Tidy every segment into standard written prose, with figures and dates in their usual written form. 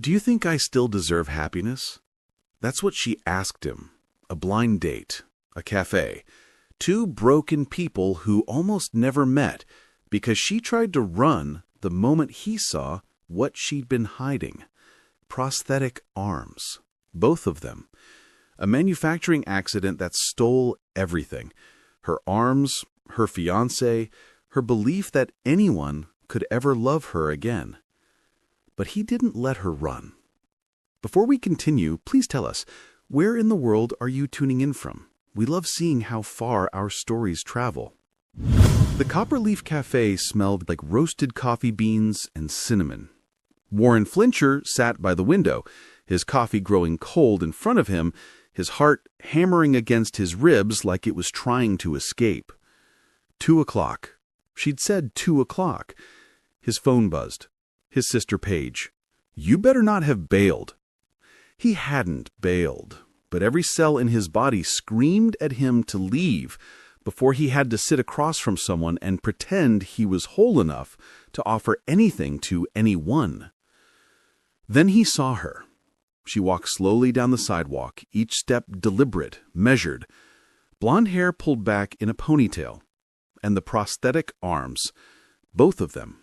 Do you think I still deserve happiness? That's what she asked him. A blind date, a café, two broken people who almost never met because she tried to run the moment he saw what she'd been hiding. Prosthetic arms, both of them. A manufacturing accident that stole everything. Her arms, her fiancé, her belief that anyone could ever love her again. But he didn't let her run. Before we continue, please tell us, where in the world are you tuning in from? We love seeing how far our stories travel. The Copperleaf Cafe smelled like roasted coffee beans and cinnamon. Warren Flincher sat by the window, his coffee growing cold in front of him, his heart hammering against his ribs like it was trying to escape. 2 o'clock. She'd said 2 o'clock. His phone buzzed. His sister Paige. You better not have bailed. He hadn't bailed, but every cell in his body screamed at him to leave before he had to sit across from someone and pretend he was whole enough to offer anything to anyone. Then he saw her. She walked slowly down the sidewalk, each step deliberate, measured. Blonde hair pulled back in a ponytail, and the prosthetic arms, both of them,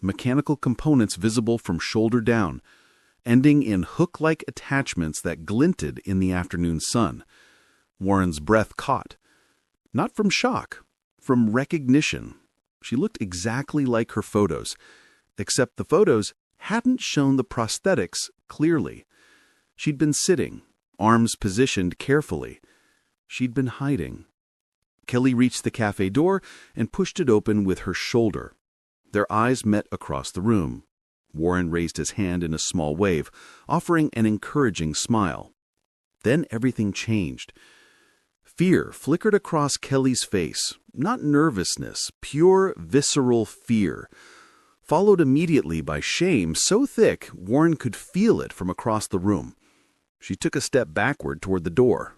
mechanical components visible from shoulder down, ending in hook-like attachments that glinted in the afternoon sun. Warren's breath caught. Not from shock, from recognition. She looked exactly like her photos, except the photos hadn't shown the prosthetics clearly. She'd been sitting, arms positioned carefully. She'd been hiding. Kelly reached the cafe door and pushed it open with her shoulder. Their eyes met across the room. Warren raised his hand in a small wave, offering an encouraging smile. Then everything changed. Fear flickered across Kelly's face, not nervousness, pure visceral fear, followed immediately by shame so thick Warren could feel it from across the room. She took a step backward toward the door.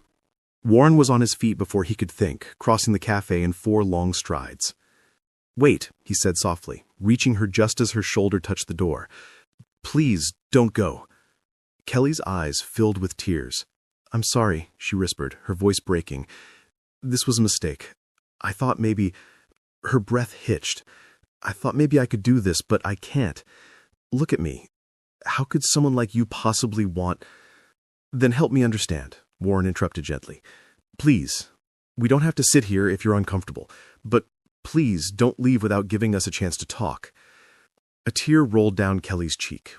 Warren was on his feet before he could think, crossing the cafe in 4 long strides. "Wait," he said softly, reaching her just as her shoulder touched the door. "Please, don't go." Kelly's eyes filled with tears. "I'm sorry," she whispered, her voice breaking. "This was a mistake. I thought maybe—" Her breath hitched. "I thought maybe I could do this, but I can't. Look at me. How could someone like you possibly want—" "Then help me understand," Warren interrupted gently. "Please, we don't have to sit here if you're uncomfortable, but please don't leave without giving us a chance to talk." A tear rolled down Kelly's cheek.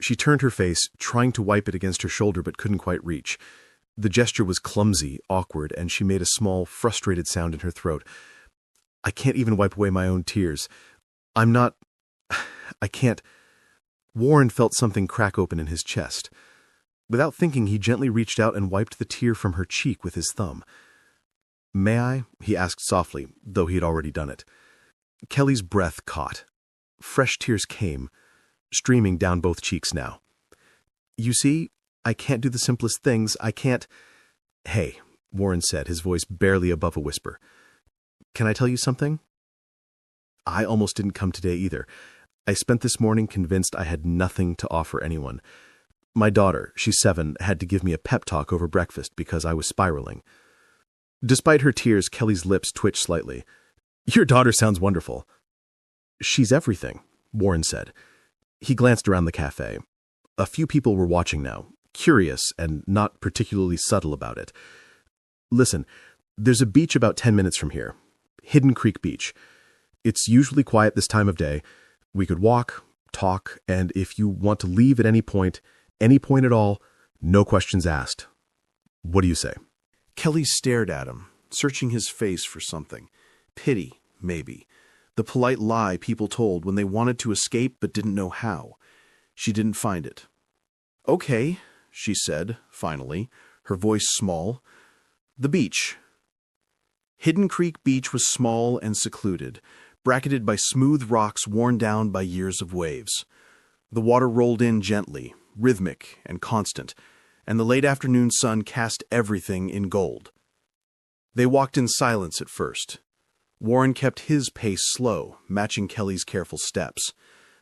She turned her face, trying to wipe it against her shoulder but couldn't quite reach. The gesture was clumsy, awkward, and she made a small, frustrated sound in her throat. "I can't even wipe away my own tears. I'm not... I can't..." Warren felt something crack open in his chest. Without thinking, he gently reached out and wiped the tear from her cheek with his thumb. "May I?" he asked softly, though he had already done it. Kelly's breath caught. Fresh tears came, streaming down both cheeks now. "You see, I can't do the simplest things. I can't—" "Hey," Warren said, his voice barely above a whisper. "Can I tell you something? I almost didn't come today either. I spent this morning convinced I had nothing to offer anyone. My daughter, she's 7, had to give me a pep talk over breakfast because I was spiraling." Despite her tears, Kelly's lips twitched slightly. "Your daughter sounds wonderful." "She's everything," Warren said. He glanced around the cafe. A few people were watching now, curious and not particularly subtle about it. "Listen, there's a beach about 10 minutes from here. Hidden Creek Beach. It's usually quiet this time of day. We could walk, talk, and if you want to leave at any point at all, no questions asked. What do you say?" Kelly stared at him, searching his face for something. Pity, maybe. The polite lie people told when they wanted to escape but didn't know how. She didn't find it. "Okay," she said, finally, her voice small. "The beach." Hidden Creek Beach was small and secluded, bracketed by smooth rocks worn down by years of waves. The water rolled in gently, rhythmic and constant, and the late afternoon sun cast everything in gold. They walked in silence at first. Warren kept his pace slow, matching Kelly's careful steps.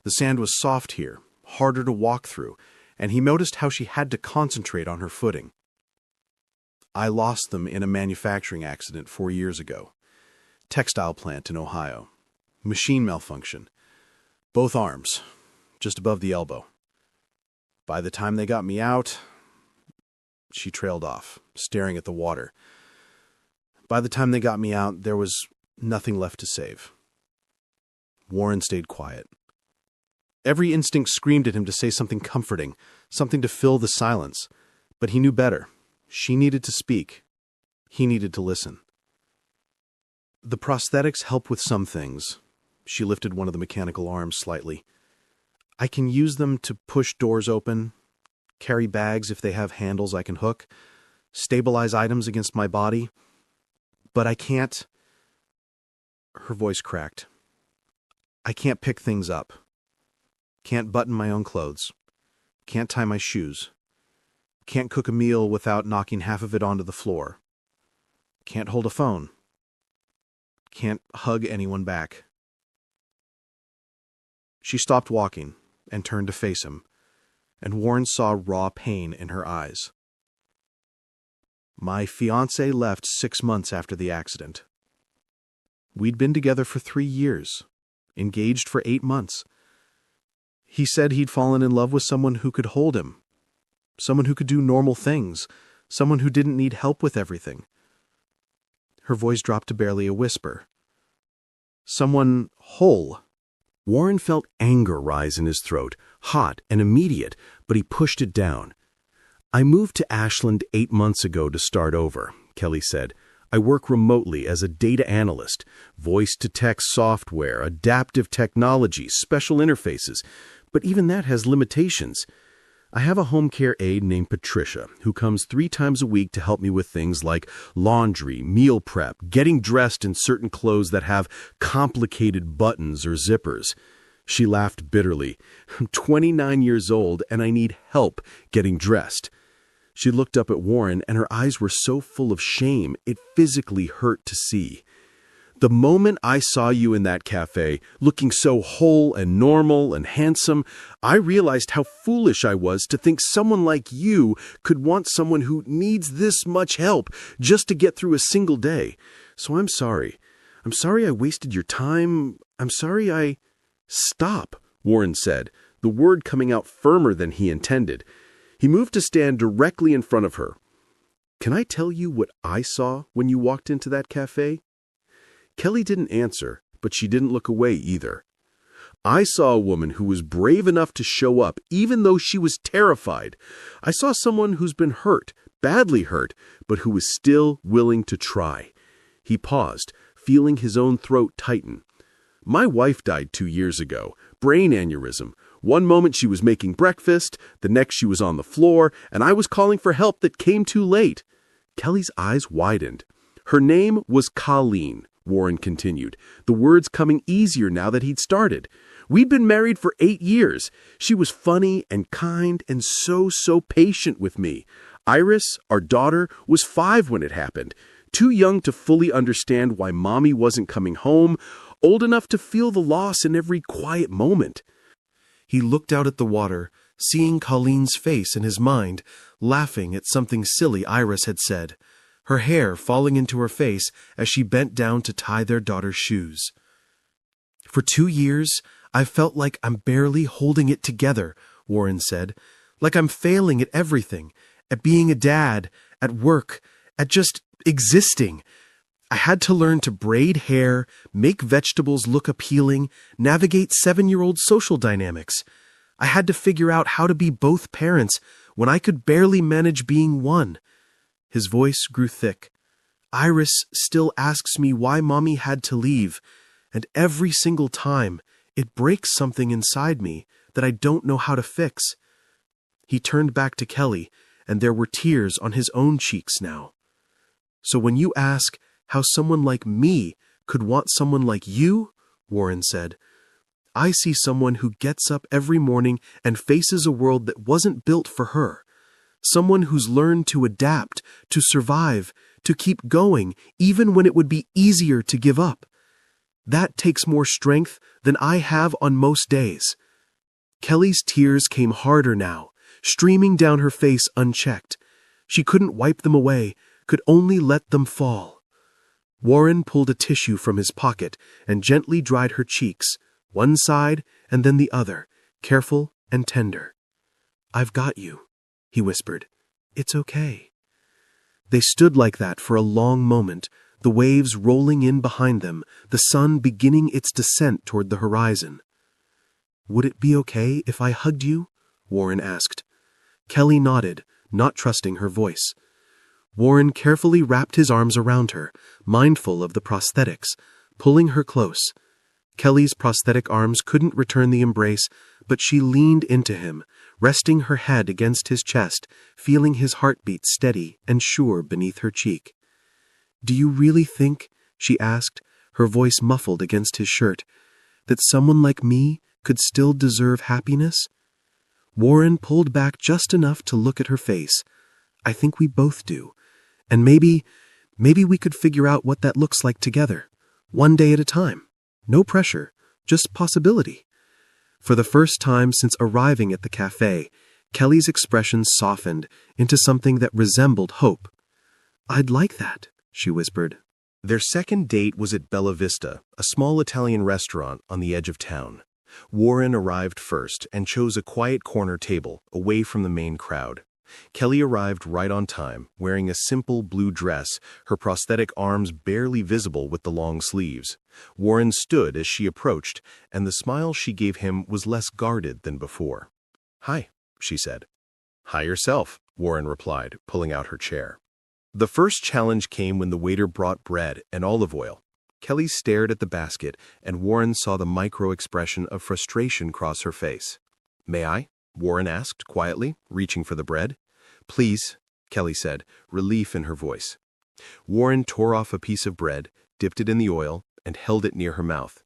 The sand was soft here, harder to walk through, and he noticed how she had to concentrate on her footing. I lost them in a manufacturing accident 4 years ago. Textile plant in Ohio. Machine malfunction. Both arms, just above the elbow. By the time they got me out, she trailed off, staring at the water. By the time they got me out, there was nothing left to save. Warren stayed quiet. Every instinct screamed at him to say something comforting, something to fill the silence. But he knew better. She needed to speak. He needed to listen. The prosthetics help with some things. She lifted one of the mechanical arms slightly. I can use them to push doors open, carry bags if they have handles I can hook, stabilize items against my body. But I can't... Her voice cracked. I can't pick things up. Can't button my own clothes. Can't tie my shoes. Can't cook a meal without knocking half of it onto the floor. Can't hold a phone. Can't hug anyone back. She stopped walking and turned to face him, and Warren saw raw pain in her eyes. My fiancé left 6 months after the accident. We'd been together for 3 years, engaged for 8 months. He said he'd fallen in love with someone who could hold him, someone who could do normal things, someone who didn't need help with everything. Her voice dropped to barely a whisper. Someone whole. Warren felt anger rise in his throat, hot and immediate, but he pushed it down. I moved to Ashland 8 months ago to start over, Kelly said. I work remotely as a data analyst, voice-to-text software, adaptive technology, special interfaces, but even that has limitations. I have a home care aide named Patricia, who comes 3 times a week to help me with things like laundry, meal prep, getting dressed in certain clothes that have complicated buttons or zippers. She laughed bitterly. I'm 29 years old and I need help getting dressed. She looked up at Warren and her eyes were so full of shame it physically hurt to see. The moment I saw you in that cafe, looking so whole and normal and handsome, I realized how foolish I was to think someone like you could want someone who needs this much help just to get through a single day. So I'm sorry. I'm sorry I wasted your time. I'm sorry I... Stop, Warren said, the word coming out firmer than he intended. He moved to stand directly in front of her. Can I tell you what I saw when you walked into that cafe? Kelly didn't answer, but she didn't look away either. I saw a woman who was brave enough to show up, even though she was terrified. I saw someone who's been hurt, badly hurt, but who was still willing to try. He paused, feeling his own throat tighten. My wife died 2 years ago, brain aneurysm. One moment she was making breakfast, the next she was on the floor, and I was calling for help that came too late. Kelly's eyes widened. Her name was Colleen, Warren continued, the words coming easier now that he'd started. We'd been married for 8 years. She was funny and kind and so patient with me. Iris, our daughter, was 5 when it happened, too young to fully understand why Mommy wasn't coming home, old enough to feel the loss in every quiet moment. He looked out at the water, seeing Colleen's face in his mind, laughing at something silly Iris had said, her hair falling into her face as she bent down to tie their daughter's shoes. For 2 years, I felt like I'm barely holding it together, Warren said, like I'm failing at everything, at being a dad, at work, at just existing. I had to learn to braid hair, make vegetables look appealing, navigate 7-year-old social dynamics. I had to figure out how to be both parents when I could barely manage being one. His voice grew thick. Iris still asks me why Mommy had to leave, and every single time it breaks something inside me that I don't know how to fix. He turned back to Kelly, and there were tears on his own cheeks now. So when you ask how someone like me could want someone like you, Warren said, I see someone who gets up every morning and faces a world that wasn't built for her. Someone who's learned to adapt, to survive, to keep going, even when it would be easier to give up. That takes more strength than I have on most days. Kelly's tears came harder now, streaming down her face unchecked. She couldn't wipe them away, could only let them fall. Warren pulled a tissue from his pocket and gently dried her cheeks, one side and then the other, careful and tender. "I've got you," he whispered. "It's okay." They stood like that for a long moment, the waves rolling in behind them, the sun beginning its descent toward the horizon. "Would it be okay if I hugged you?" Warren asked. Kelly nodded, not trusting her voice. Warren carefully wrapped his arms around her, mindful of the prosthetics, pulling her close. Kelly's prosthetic arms couldn't return the embrace, but she leaned into him, resting her head against his chest, feeling his heartbeat steady and sure beneath her cheek. "Do you really think," she asked, her voice muffled against his shirt, "that someone like me could still deserve happiness?" Warren pulled back just enough to look at her face. "I think we both do. And maybe we could figure out what that looks like together, one day at a time. No pressure, just possibility." For the first time since arriving at the café, Kelly's expression softened into something that resembled hope. "I'd like that," she whispered. Their second date was at Bella Vista, a small Italian restaurant on the edge of town. Warren arrived first and chose a quiet corner table, away from the main crowd. Kelly arrived right on time, wearing a simple blue dress, her prosthetic arms barely visible with the long sleeves. Warren stood as she approached, and the smile she gave him was less guarded than before. "Hi," she said. "Hi yourself," Warren replied, pulling out her chair. The first challenge came when the waiter brought bread and olive oil. Kelly stared at the basket, and Warren saw the micro-expression of frustration cross her face. "May I?" Warren asked quietly, reaching for the bread. "Please," Kelly said, relief in her voice. Warren tore off a piece of bread, dipped it in the oil, and held it near her mouth.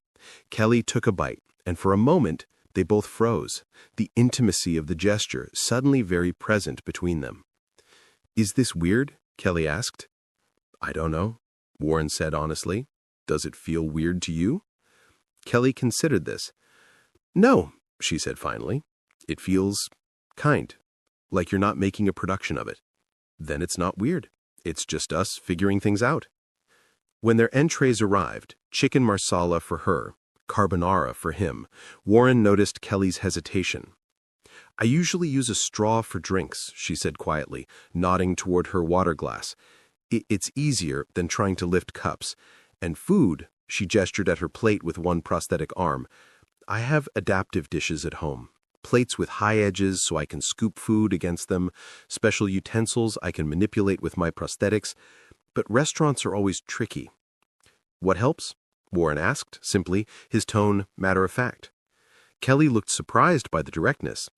Kelly took a bite, and for a moment, they both froze, the intimacy of the gesture suddenly very present between them. "Is this weird?" Kelly asked. "I don't know," Warren said honestly. "Does it feel weird to you?" Kelly considered this. "No," she said finally. "It feels kind, like you're not making a production of it. Then it's not weird. It's just us figuring things out." When their entrees arrived, chicken marsala for her, carbonara for him, Warren noticed Kelly's hesitation. "I usually use a straw for drinks," she said quietly, nodding toward her water glass. It's easier than trying to lift cups. And food," she gestured at her plate with one prosthetic arm. "I have adaptive dishes at home. Plates with high edges so I can scoop food against them, special utensils I can manipulate with my prosthetics, but restaurants are always tricky." "What helps?" Warren asked, simply, his tone matter-of-fact. Kelly looked surprised by the directness.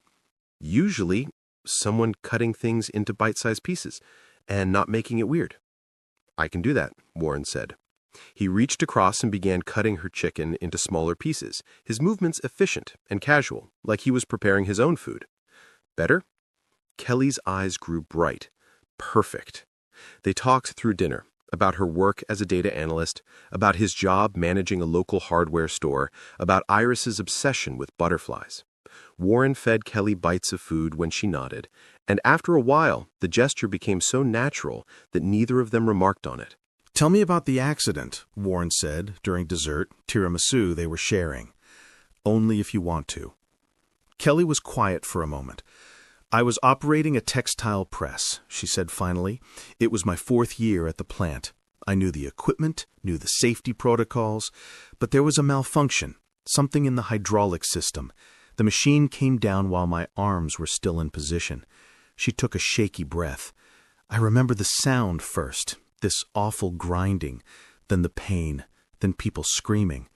"Usually, someone cutting things into bite-sized pieces and not making it weird." "I can do that," Warren said. He reached across and began cutting her chicken into smaller pieces, his movements efficient and casual, like he was preparing his own food. "Better?" Kelly's eyes grew bright. Perfect. They talked through dinner, about her work as a data analyst, about his job managing a local hardware store, about Iris's obsession with butterflies. Warren fed Kelly bites of food when she nodded, and after a while, the gesture became so natural that neither of them remarked on it. "Tell me about the accident," Warren said during dessert, tiramisu they were sharing. "Only if you want to." Kelly was quiet for a moment. "I was operating a textile press," she said finally. "It was my 4th year at the plant. I knew the equipment, knew the safety protocols, but there was a malfunction, something in the hydraulic system. The machine came down while my arms were still in position." She took a shaky breath. "I remember the sound first. This awful grinding, then the pain, then people screaming."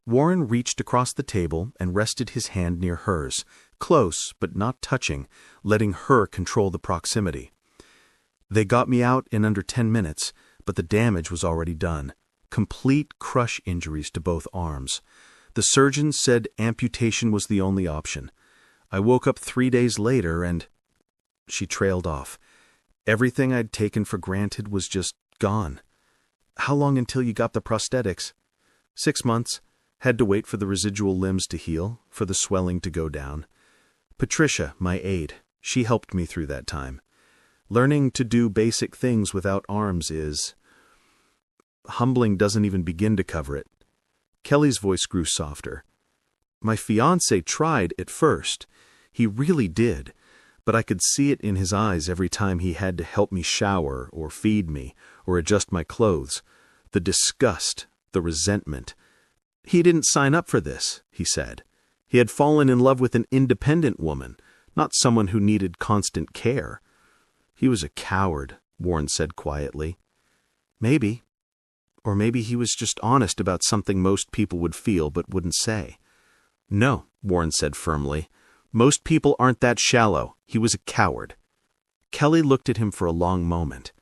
Warren reached across the table and rested his hand near hers, close but not touching, letting her control the proximity. "They got me out in under 10 minutes, but the damage was already done. Complete crush injuries to both arms. The surgeon said amputation was the only option. I woke up 3 days later and—" She trailed off. Everything I'd taken for granted was just gone. "How long until you got the prosthetics?" 6 months. Had to wait for the residual limbs to heal, for the swelling to go down. Patricia, my aide, She helped me through that time. Learning to do basic things without arms is... Humbling doesn't even begin to cover it. Kelly's voice grew softer. My fiancé tried at first. He really did. But I could see it in his eyes every time he had to help me shower or feed me or adjust my clothes. The disgust, the resentment. He didn't sign up for this, he said. He had fallen in love with an independent woman, not someone who needed constant care. He was a coward, Warren said quietly. Maybe. Or maybe he was just honest about something most people would feel but wouldn't say. No, Warren said firmly. Most people aren't that shallow. He was a coward. Kelly looked at him for a long moment.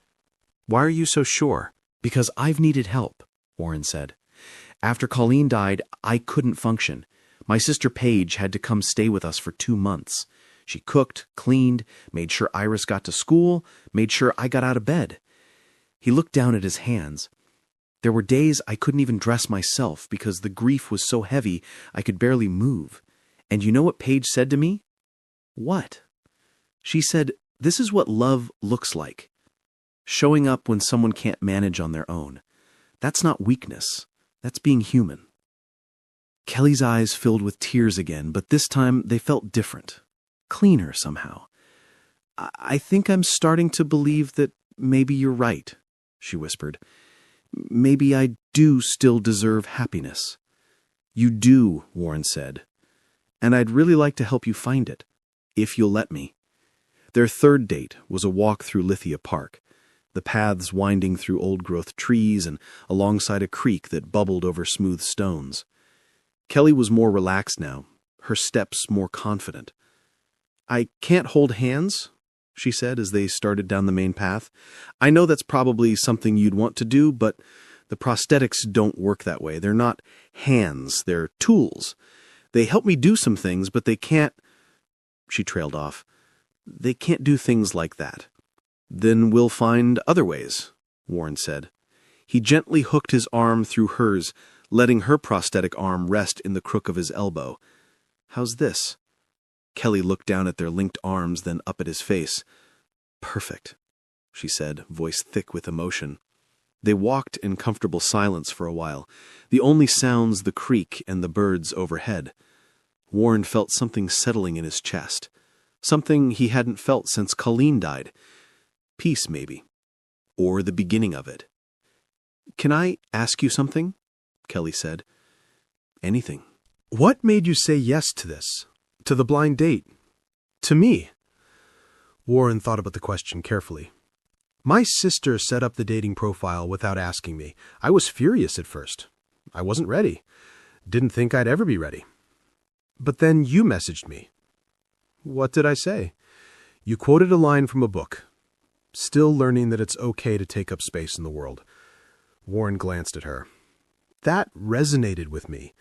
Why are you so sure? Because I've needed help, Warren said. After Colleen died, I couldn't function. My sister Paige had to come stay with us for 2 months. She cooked, cleaned, made sure Iris got to school, made sure I got out of bed. He looked down at his hands. There were days I couldn't even dress myself because the grief was so heavy I could barely move. And you know what Paige said to me? What? She said, this is what love looks like. Showing up when someone can't manage on their own. That's not weakness. That's being human. Kelly's eyes filled with tears again, but this time they felt different. Cleaner somehow. I think I'm starting to believe that maybe you're right, she whispered. Maybe I do still deserve happiness. You do, Warren said. And I'd really like to help you find it, if you'll let me. Their third date was a walk through Lithia Park, the paths winding through old-growth trees and alongside a creek that bubbled over smooth stones. Kelly was more relaxed now, her steps more confident. I can't hold hands, she said as they started down the main path. I know that's probably something you'd want to do, but the prosthetics don't work that way. They're not hands, they're tools. They help me do some things, but they can't... She trailed off. They can't do things like that. Then we'll find other ways, Warren said. He gently hooked his arm through hers, letting her prosthetic arm rest in the crook of his elbow. How's this? Kelly looked down at their linked arms, then up at his face. Perfect, she said, voice thick with emotion. They walked in comfortable silence for a while, the only sounds the creek and the birds overhead. Warren felt something settling in his chest, something he hadn't felt since Colleen died. Peace, maybe, or the beginning of it. Can I ask you something? Kelly said. Anything. What made you say yes to this? To the blind date? To me? Warren thought about the question carefully. My sister set up the dating profile without asking me. I was furious at first. I wasn't ready. Didn't think I'd ever be ready. But then you messaged me. What did I say? You quoted a line from a book. Still learning that it's okay to take up space in the world. Warren glanced at her. That resonated with me.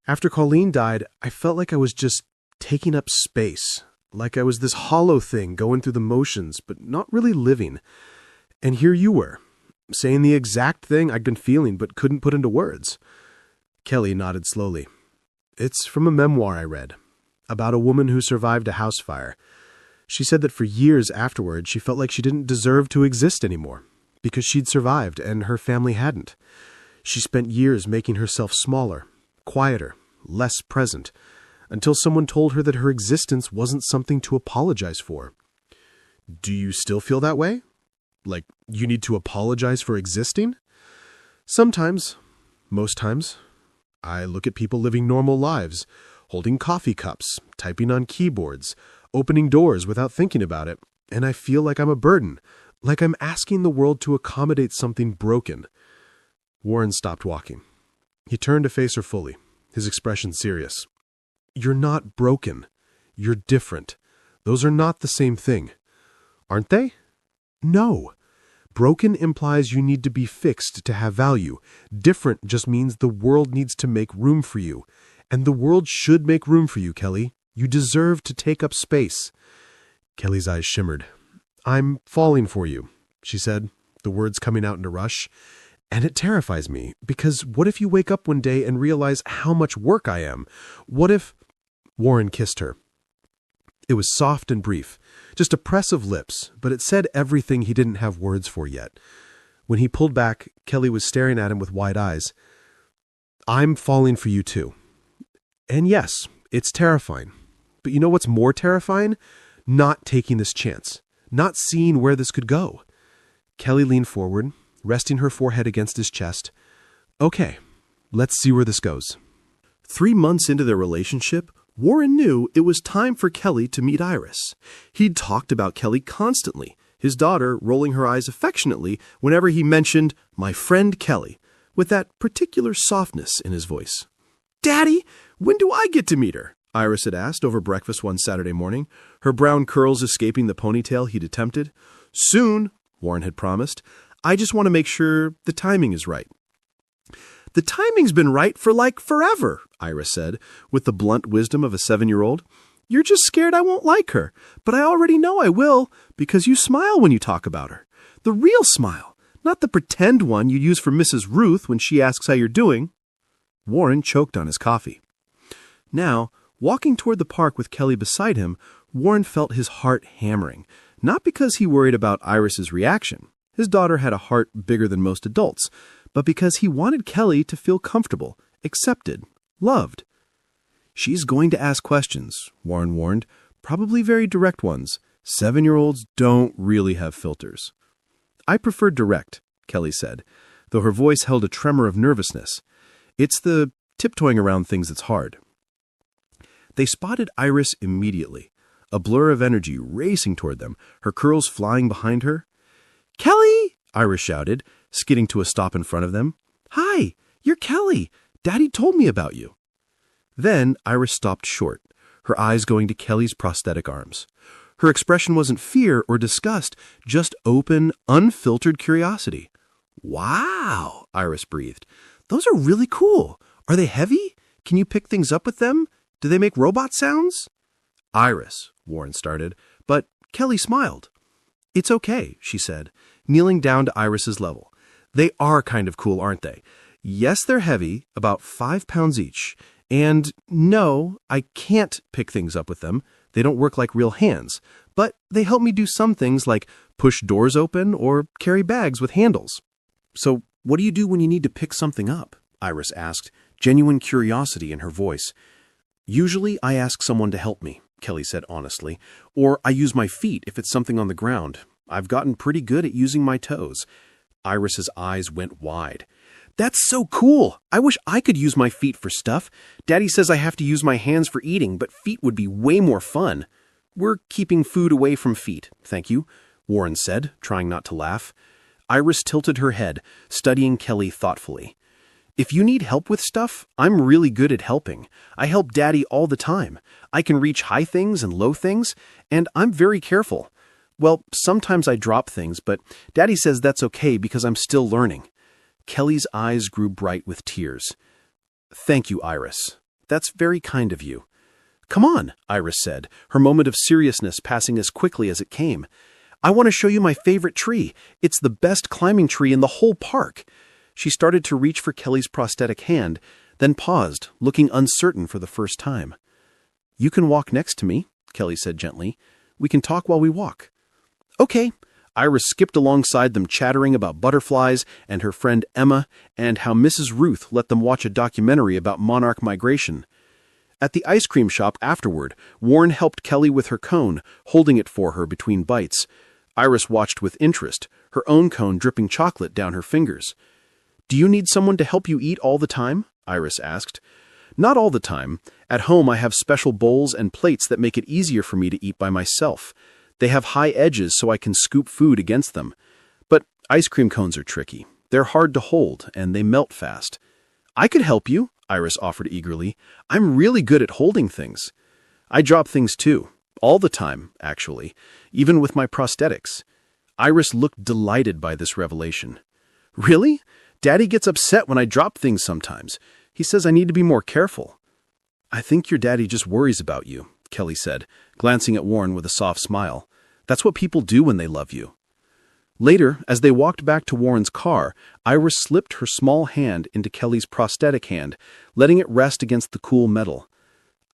After Colleen died, I felt like I was just taking up space. Like I was this hollow thing going through the motions, but not really living. And here you were, saying the exact thing I'd been feeling but couldn't put into words. Kelly nodded slowly. It's from a memoir I read, about a woman who survived a house fire. She said that for years afterward she felt like she didn't deserve to exist anymore, because she'd survived and her family hadn't. She spent years making herself smaller, quieter, less present, until someone told her that her existence wasn't something to apologize for. Do you still feel that way? Like you need to apologize for existing? Sometimes. Most times. I look at people living normal lives, holding coffee cups, typing on keyboards, opening doors without thinking about it, and I feel like I'm a burden, like I'm asking the world to accommodate something broken. Warren stopped walking. He turned to face her fully, his expression serious. You're not broken. You're different. Those are not the same thing. Aren't they? No. Broken implies you need to be fixed to have value. Different just means the world needs to make room for you. And the world should make room for you, Kelly. You deserve to take up space. Kelly's eyes shimmered. I'm falling for you, she said, the words coming out in a rush. And it terrifies me, because what if you wake up one day and realize how much work I am? What if... Warren kissed her. It was soft and brief, just a press of lips, but it said everything he didn't have words for yet. When he pulled back, Kelly was staring at him with wide eyes. "I'm falling for you too. And yes, it's terrifying. But you know what's more terrifying? Not taking this chance. Not seeing where this could go." Kelly leaned forward, resting her forehead against his chest. "Okay, let's see where this goes." 3 months into their relationship, Warren knew it was time for Kelly to meet Iris. He'd talked about Kelly constantly, his daughter rolling her eyes affectionately whenever he mentioned "my friend Kelly," with that particular softness in his voice. "Daddy, when do I get to meet her?" Iris had asked over breakfast one Saturday morning, her brown curls escaping the ponytail he'd attempted. "Soon," Warren had promised. "I just want to make sure the timing is right." "The timing's been right for like forever," Iris said, with the blunt wisdom of a 7-year-old. "You're just scared I won't like her, but I already know I will, because you smile when you talk about her. The real smile, not the pretend one you use for Mrs. Ruth when she asks how you're doing." Warren choked on his coffee. Now, walking toward the park with Kelly beside him, Warren felt his heart hammering, not because he worried about Iris's reaction. His daughter had a heart bigger than most adults, but because he wanted Kelly to feel comfortable, accepted, loved. "She's going to ask questions," Warren warned, "probably very direct ones. 7-year-olds don't really have filters." "I prefer direct," Kelly said, though her voice held a tremor of nervousness. "It's the tiptoeing around things that's hard." They spotted Iris immediately, a blur of energy racing toward them, her curls flying behind her. "Kelly!" Iris shouted, skidding to a stop in front of them. "Hi, you're Kelly. Daddy told me about you." Then Iris stopped short, her eyes going to Kelly's prosthetic arms. Her expression wasn't fear or disgust, just open, unfiltered curiosity. "Wow," Iris breathed. "Those are really cool. Are they heavy? Can you pick things up with them? Do they make robot sounds?" "Iris," Warren started, but Kelly smiled. "It's okay," she said, kneeling down to Iris's level. "They are kind of cool, aren't they? Yes, they're heavy, about 5 pounds each. And no, I can't pick things up with them. They don't work like real hands. But they help me do some things like push doors open or carry bags with handles." "So what do you do when you need to pick something up?" Iris asked, genuine curiosity in her voice. "Usually I ask someone to help me," Kelly said honestly, "or I use my feet if it's something on the ground. I've gotten pretty good at using my toes." Iris's eyes went wide. "That's so cool! I wish I could use my feet for stuff. Daddy says I have to use my hands for eating, but feet would be way more fun." "We're keeping food away from feet, thank you," Warren said, trying not to laugh. Iris tilted her head, studying Kelly thoughtfully. "If you need help with stuff, I'm really good at helping. I help Daddy all the time. I can reach high things and low things, and I'm very careful. Well, sometimes I drop things, but Daddy says that's okay because I'm still learning." Kelly's eyes grew bright with tears. "Thank you, Iris. That's very kind of you." "Come on," Iris said, her moment of seriousness passing as quickly as it came. "I want to show you my favorite tree. It's the best climbing tree in the whole park." She started to reach for Kelly's prosthetic hand, then paused, looking uncertain for the first time. "You can walk next to me," Kelly said gently. "We can talk while we walk." "Okay." Iris skipped alongside them, chattering about butterflies and her friend Emma and how Mrs. Ruth let them watch a documentary about monarch migration. At the ice cream shop afterward, Warren helped Kelly with her cone, holding it for her between bites. Iris watched with interest, her own cone dripping chocolate down her fingers. "Do you need someone to help you eat all the time?" Iris asked. "Not all the time. At home I have special bowls and plates that make it easier for me to eat by myself. They have high edges so I can scoop food against them. But ice cream cones are tricky. They're hard to hold, and they melt fast." "I could help you," Iris offered eagerly. "I'm really good at holding things." "I drop things too. All the time, actually. Even with my prosthetics." Iris looked delighted by this revelation. "Really? Daddy gets upset when I drop things sometimes. He says I need to be more careful." "I think your daddy just worries about you," Kelly said, glancing at Warren with a soft smile. "That's what people do when they love you." Later, as they walked back to Warren's car, Iris slipped her small hand into Kelly's prosthetic hand, letting it rest against the cool metal.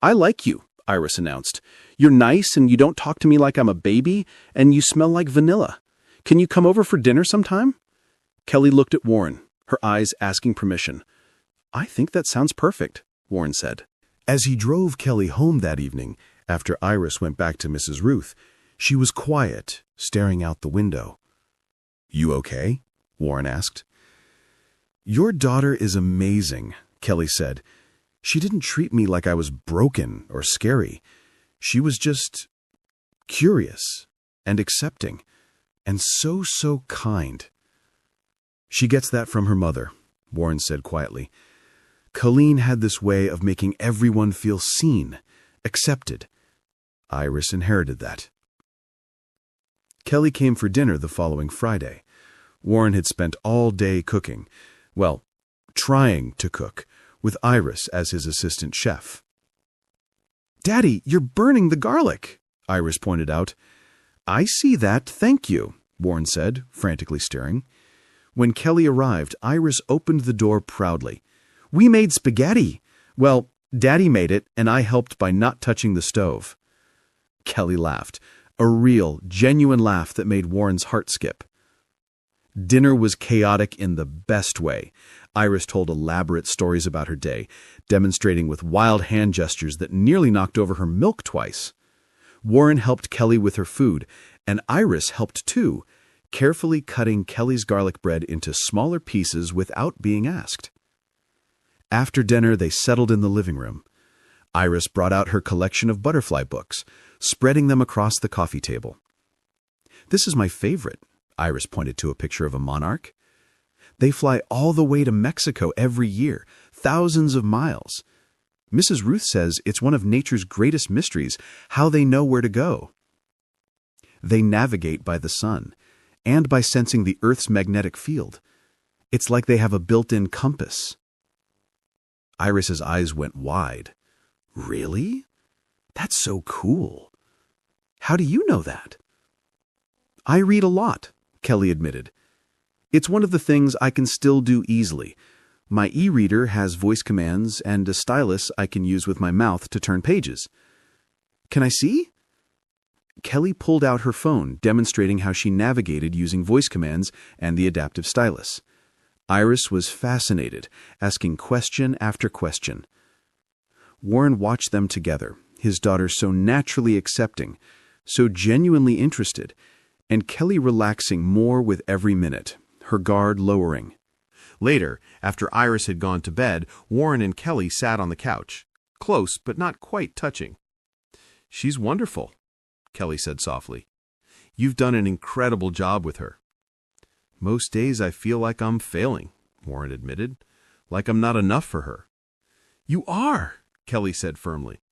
"I like you," Iris announced. "You're nice and you don't talk to me like I'm a baby, and you smell like vanilla. Can you come over for dinner sometime?" Kelly looked at Warren, her eyes asking permission. "I think that sounds perfect," Warren said. As he drove Kelly home that evening, after Iris went back to Mrs. Ruth, she was quiet, staring out the window. "You okay?" Warren asked. "Your daughter is amazing," Kelly said. "She didn't treat me like I was broken or scary. She was just curious and accepting, and so kind." "She gets that from her mother," Warren said quietly. "Colleen had this way of making everyone feel seen, accepted. Iris inherited that." Kelly came for dinner the following Friday. Warren had spent all day cooking. Well, trying to cook, with Iris as his assistant chef. "Daddy, you're burning the garlic," Iris pointed out. "I see that, thank you," Warren said, frantically stirring. When Kelly arrived, Iris opened the door proudly. "We made spaghetti. Well, Daddy made it, and I helped by not touching the stove." Kelly laughed, a real, genuine laugh that made Warren's heart skip. Dinner was chaotic in the best way. Iris told elaborate stories about her day, demonstrating with wild hand gestures that nearly knocked over her milk twice. Warren helped Kelly with her food, and Iris helped too, carefully cutting Kelly's garlic bread into smaller pieces without being asked. After dinner, they settled in the living room. Iris brought out her collection of butterfly books, spreading them across the coffee table. "This is my favorite," Iris pointed to a picture of a monarch. "They fly all the way to Mexico every year, thousands of miles. Mrs. Ruth says it's one of nature's greatest mysteries, how they know where to go. They navigate by the sun, and by sensing the Earth's magnetic field. It's like they have a built-in compass." Iris's eyes went wide. "Really? That's so cool. How do you know that?" "I read a lot," Kelly admitted. "It's one of the things I can still do easily. My e-reader has voice commands and a stylus I can use with my mouth to turn pages. Can I see?" Kelly pulled out her phone, demonstrating how she navigated using voice commands and the adaptive stylus. Iris was fascinated, asking question after question. Warren watched them together, his daughter so naturally accepting, so genuinely interested, and Kelly relaxing more with every minute, her guard lowering. Later, after Iris had gone to bed, Warren and Kelly sat on the couch, close but not quite touching. "She's wonderful," Kelly said softly. "You've done an incredible job with her." "Most days I feel like I'm failing," Warren admitted, "like I'm not enough for her." "You are," Kelly said firmly.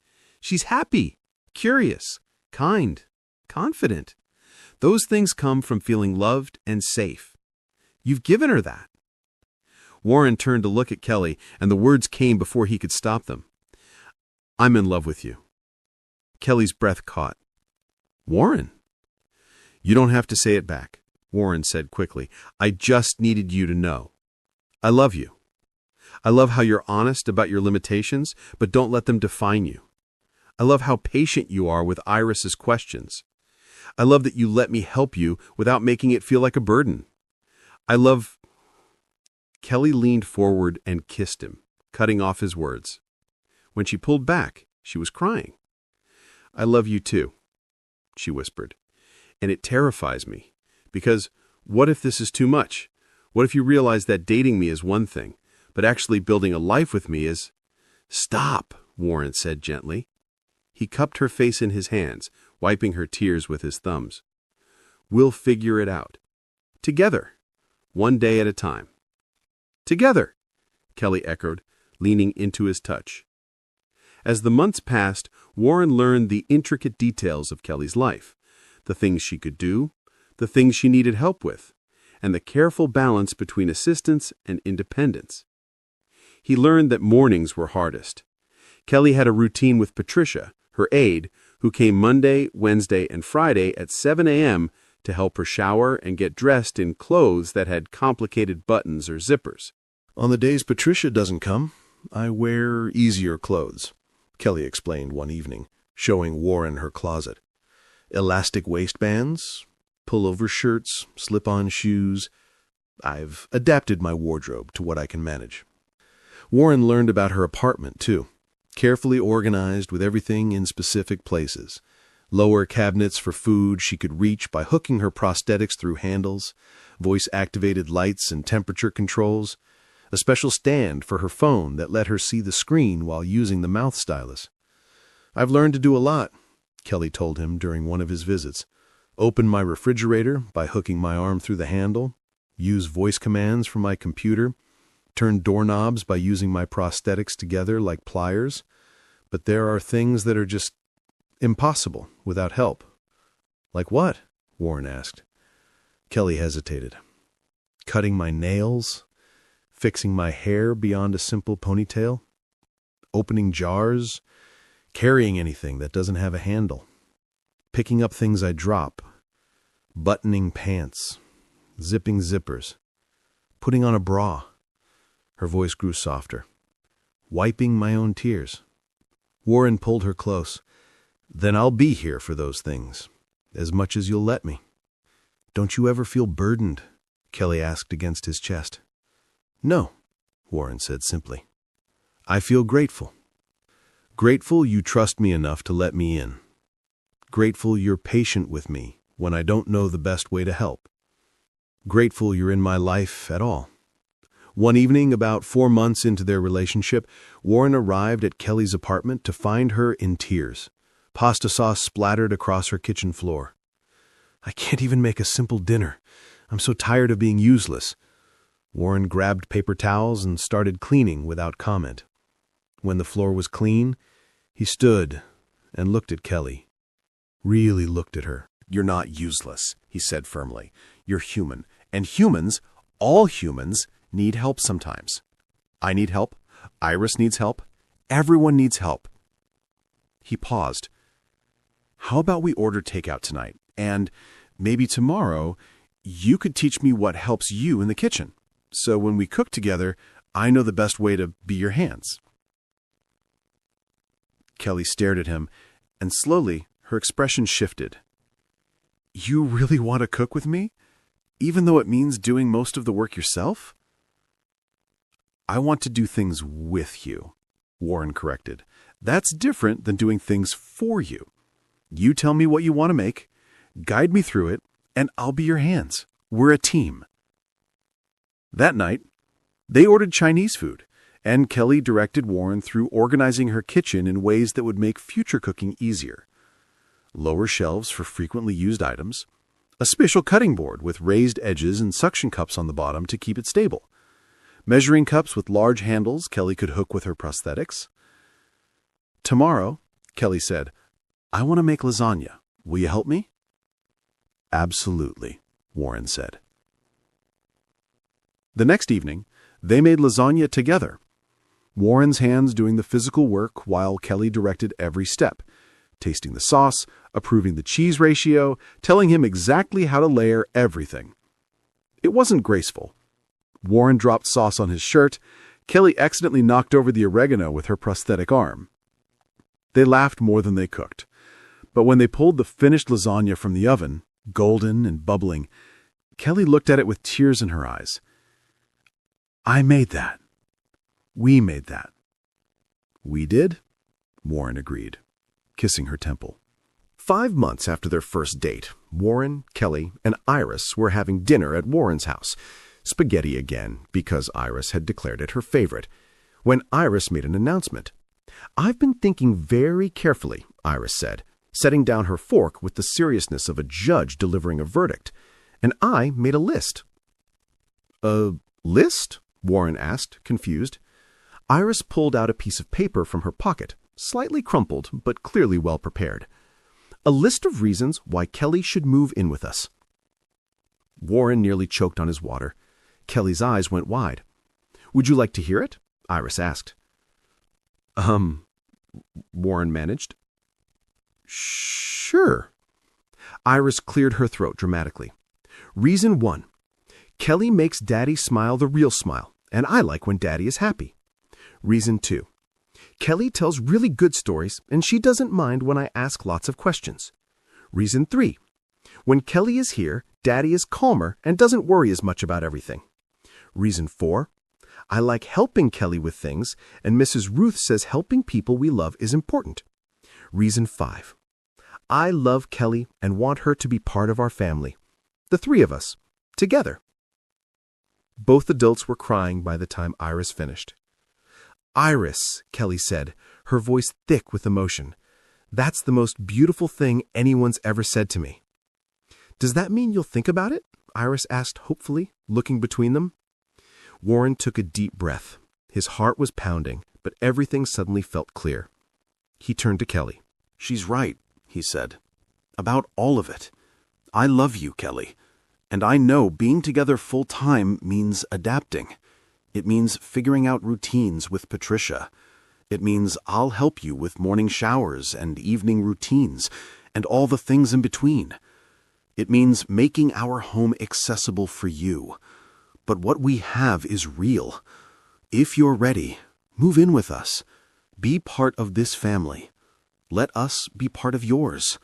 "She's happy, curious, kind, confident. Those things come from feeling loved and safe. You've given her that." Warren turned to look at Kelly, and the words came before he could stop them. "I'm in love with you." Kelly's breath caught. "Warren?" "You don't have to say it back," Warren said quickly. "I just needed you to know. I love you. I love how you're honest about your limitations, but don't let them define you. I love how patient you are with Iris's questions. I love that you let me help you without making it feel like a burden. I love..." Kelly leaned forward and kissed him, cutting off his words. When she pulled back, she was crying. "I love you too," she whispered. "And it terrifies me, because what if this is too much? What if you realize that dating me is one thing, but actually building a life with me is..." "Stop," Warren said gently. He cupped her face in his hands, wiping her tears with his thumbs. "We'll figure it out. Together. One day at a time." "Together," Kelly echoed, leaning into his touch. As the months passed, Warren learned the intricate details of Kelly's life, the things she could do, the things she needed help with, and the careful balance between assistance and independence. He learned that mornings were hardest. Kelly had a routine with Patricia, her aide, who came Monday, Wednesday, and Friday at 7 a.m. to help her shower and get dressed in clothes that had complicated buttons or zippers. "On the days Patricia doesn't come, I wear easier clothes," Kelly explained one evening, showing Warren her closet. Elastic waistbands, pullover shirts, slip-on shoes. I've adapted my wardrobe to what I can manage. Warren learned about her apartment, too. Carefully organized with everything in specific places. Lower cabinets for food she could reach by hooking her prosthetics through handles, voice-activated lights and temperature controls, a special stand for her phone that let her see the screen while using the mouth stylus. "I've learned to do a lot," Kelly told him during one of his visits. "Open my refrigerator by hooking my arm through the handle, use voice commands from my computer, turn doorknobs by using my prosthetics together like pliers. But there are things that are just impossible without help." "Like what?" Warren asked. Kelly hesitated. "Cutting my nails, fixing my hair beyond a simple ponytail, opening jars, carrying anything that doesn't have a handle, picking up things I drop, buttoning pants, zipping zippers, putting on a bra." Her voice grew softer. "Wiping my own tears." Warren pulled her close. "Then I'll be here for those things, as much as you'll let me." "Don't you ever feel burdened?" Kelly asked against his chest. "No," Warren said simply. "I feel grateful. Grateful you trust me enough to let me in. Grateful you're patient with me when I don't know the best way to help. Grateful you're in my life at all." One evening, about 4 months into their relationship, Warren arrived at Kelly's apartment to find her in tears. Pasta sauce splattered across her kitchen floor. "I can't even make a simple dinner. I'm so tired of being useless." Warren grabbed paper towels and started cleaning without comment. When the floor was clean, he stood and looked at Kelly. Really looked at her. "You're not useless," he said firmly. "You're human. And humans, all humans, need help sometimes. I need help. Iris needs help. Everyone needs help." He paused. "How about we order takeout tonight? And maybe tomorrow, you could teach me what helps you in the kitchen. So when we cook together, I know the best way to be your hands." Kelly stared at him, and slowly her expression shifted. "You really want to cook with me? Even though it means doing most of the work yourself?" "I want to do things with you," Warren corrected. "That's different than doing things for you. You tell me what you want to make, guide me through it, and I'll be your hands. We're a team." That night, they ordered Chinese food, and Kelly directed Warren through organizing her kitchen in ways that would make future cooking easier. Lower shelves for frequently used items, a special cutting board with raised edges and suction cups on the bottom to keep it stable, measuring cups with large handles Kelly could hook with her prosthetics. "Tomorrow," Kelly said, "I want to make lasagna. Will you help me?" "Absolutely," Warren said. The next evening, they made lasagna together. Warren's hands doing the physical work while Kelly directed every step, tasting the sauce, approving the cheese ratio, telling him exactly how to layer everything. It wasn't graceful. Warren dropped sauce on his shirt. Kelly accidentally knocked over the oregano with her prosthetic arm. They laughed more than they cooked. But when they pulled the finished lasagna from the oven, golden and bubbling, Kelly looked at it with tears in her eyes. "I made that. We made that." "We did?" Warren agreed, kissing her temple. 5 months after their first date, Warren, Kelly, and Iris were having dinner at Warren's house. Spaghetti again, because Iris had declared it her favorite. When Iris made an announcement. "I've been thinking very carefully," Iris said, setting down her fork with the seriousness of a judge delivering a verdict. "And I made a list." "A list?" Warren asked, confused. Iris pulled out a piece of paper from her pocket, slightly crumpled, but clearly well prepared. "A list of reasons why Kelly should move in with us." Warren nearly choked on his water. Kelly's eyes went wide. "Would you like to hear it?" Iris asked. Warren managed. "Sure." Iris cleared her throat dramatically. "Reason 1. Kelly makes Daddy smile the real smile, and I like when Daddy is happy. Reason 2. Kelly tells really good stories, and she doesn't mind when I ask lots of questions. Reason 3. When Kelly is here, Daddy is calmer and doesn't worry as much about everything. Reason 4. I like helping Kelly with things, and Mrs. Ruth says helping people we love is important. Reason 5. I love Kelly and want her to be part of our family. The 3 of us, together. Both adults were crying by the time Iris finished. Iris, Kelly said, her voice thick with emotion. That's the most beautiful thing anyone's ever said to me. Does that mean you'll think about it? Iris asked hopefully, looking between them. Warren took a deep breath. His heart was pounding, but everything suddenly felt clear. He turned to Kelly. She's right, he said. About all of it. I love you, Kelly. And I know being together full-time means adapting. It means figuring out routines with Patricia. It means I'll help you with morning showers and evening routines and all the things in between. It means making our home accessible for you. But what we have is real. If you're ready, move in with us. Be part of this family. Let us be part of yours.